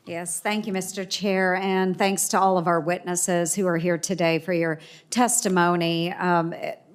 Yes, thank you, Mr. Chair, and thanks to all of our witnesses who are here today for your testimony.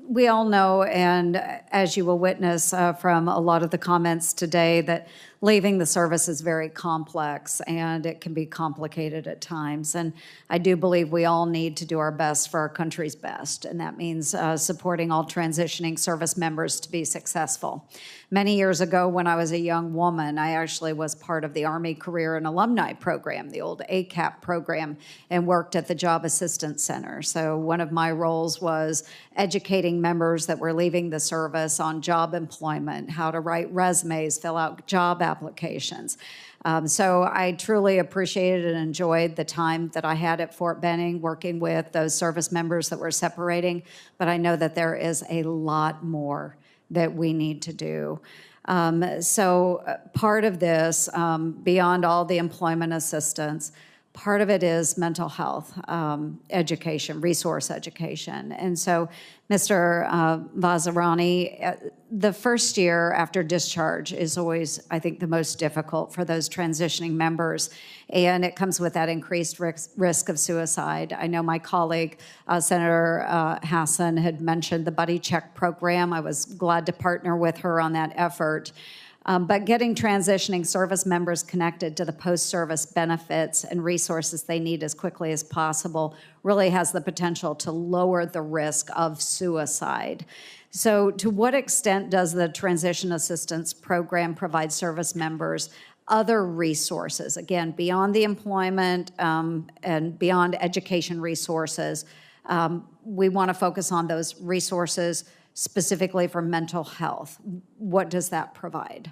We all know, and as you will witness from a lot of the comments today, that leaving the service is very complex and it can be complicated at times. And I do believe we all need to do our best for our country's best, and that means supporting all transitioning service members to be successful. Many years ago, when I was a young woman, I actually was part of the Army Career and Alumni Program, the old ACAP program, and worked at the Job Assistance Center. So one of my roles was educating members that were leaving the service on job employment, how to write resumes, fill out job applications. So I truly appreciated and enjoyed the time that I had at Fort Benning working with those service members that were separating, but I know that there is a lot more that we need to do. Part of this, beyond all the employment assistance, part of it is mental health education, resource education. And so, Mr. Vazirani, the first year after discharge is always, I think, the most difficult for those transitioning members, and it comes with that increased risk of suicide. I know my colleague, Senator Hassan, had mentioned the Buddy Check program. I was glad to partner with her on that effort. But getting transitioning service members connected to the post-service benefits and resources they need as quickly as possible really has the potential to lower the risk of suicide. So to what extent does the Transition Assistance Program provide service members other resources, again, beyond the employment and beyond education resources? We want to focus on those resources specifically for mental health. What does that provide?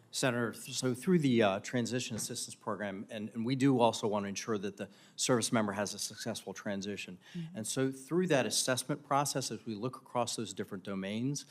Senator, so through the Transition Assistance Program, and we do also want to ensure that the service member has a successful transition. Mm-hmm. And so through that assessment process, as we look across those different domains,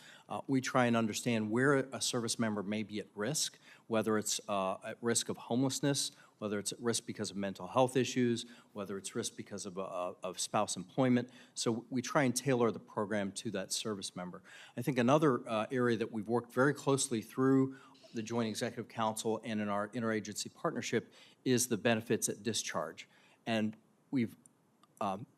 we try and understand where a service member may be at risk, whether it's at risk of homelessness, whether it's at risk because of mental health issues, whether it's risk because of spouse employment. So we try and tailor the program to that service member. I think another area that we've worked very closely through the Joint Executive Council and in our interagency partnership is the benefits at discharge. And we've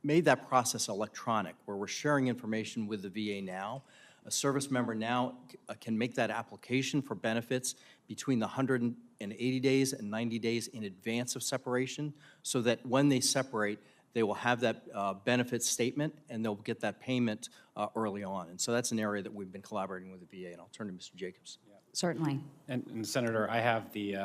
made that process electronic, where we're sharing information with the VA now. A service member now can make that application for benefits between the 180 days and 90 days in advance of separation, so that when they separate, they will have that benefit statement and they'll get that payment early on. And so that's an area that we've been collaborating with the VA, and I'll turn to Mr. Jacobs. Yeah. Certainly. And Senator, I have the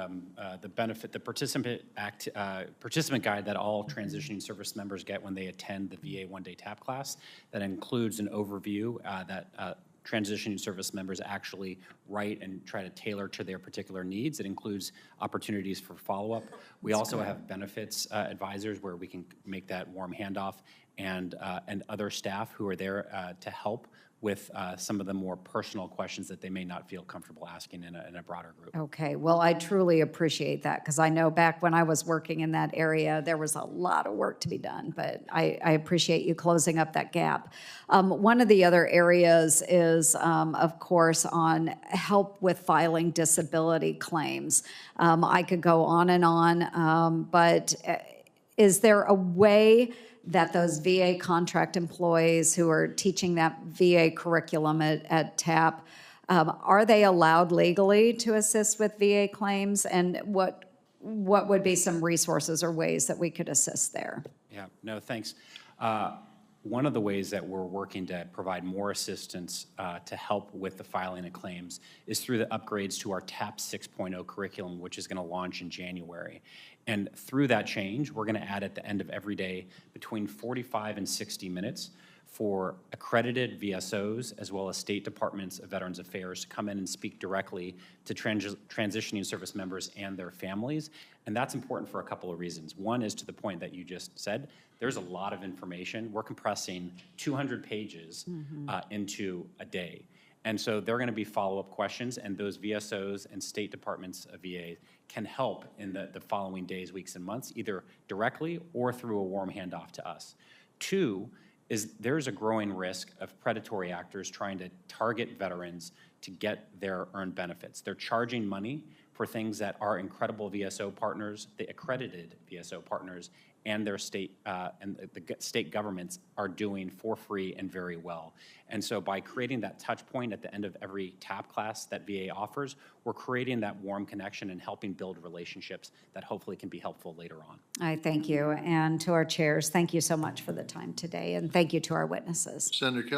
benefit, the participant guide that all transitioning service members get when they attend the VA one-day TAP class. That includes an overview that transitioning service members actually write and try to tailor to their particular needs. It includes opportunities for follow-up. We also have benefits advisors where we can make that warm handoff, and other staff who are there to help with some of the more personal questions that they may not feel comfortable asking in a broader group. Okay, well, I truly appreciate that, because I know back when I was working in that area, there was a lot of work to be done, but I appreciate you closing up that gap. One of the other areas is, of course, on help with filing disability claims. I could go on, but is there a way that those VA contract employees who are teaching that VA curriculum at TAP, are they allowed legally to assist with VA claims? And what would be some resources or ways that we could assist there? Yeah, no, thanks. One of the ways that we're working to provide more assistance to help with the filing of claims is through the upgrades to our TAP 6.0 curriculum, which is going to launch in January. And through that change, we're going to add at the end of every day between 45 and 60 minutes for accredited VSOs as well as state departments of Veterans Affairs to come in and speak directly to transitioning service members and their families. And that's important for a couple of reasons. One is to the point that you just said, there's a lot of information. We're compressing 200 pages into a day. And so there are going to be follow-up questions, and those VSOs and state departments of VA can help in the following days, weeks, and months, either directly or through a warm handoff to us. Two is there's a growing risk of predatory actors trying to target veterans to get their earned benefits. They're charging money for things that our incredible VSO partners, the accredited VSO partners, and their state state governments are doing for free and very well. And so by creating that touch point at the end of every TAP class that VA offers, we're creating that warm connection and helping build relationships that hopefully can be helpful later on. I thank you. And to our chairs, thank you so much for the time today. And thank you to our witnesses. Senator Kelly.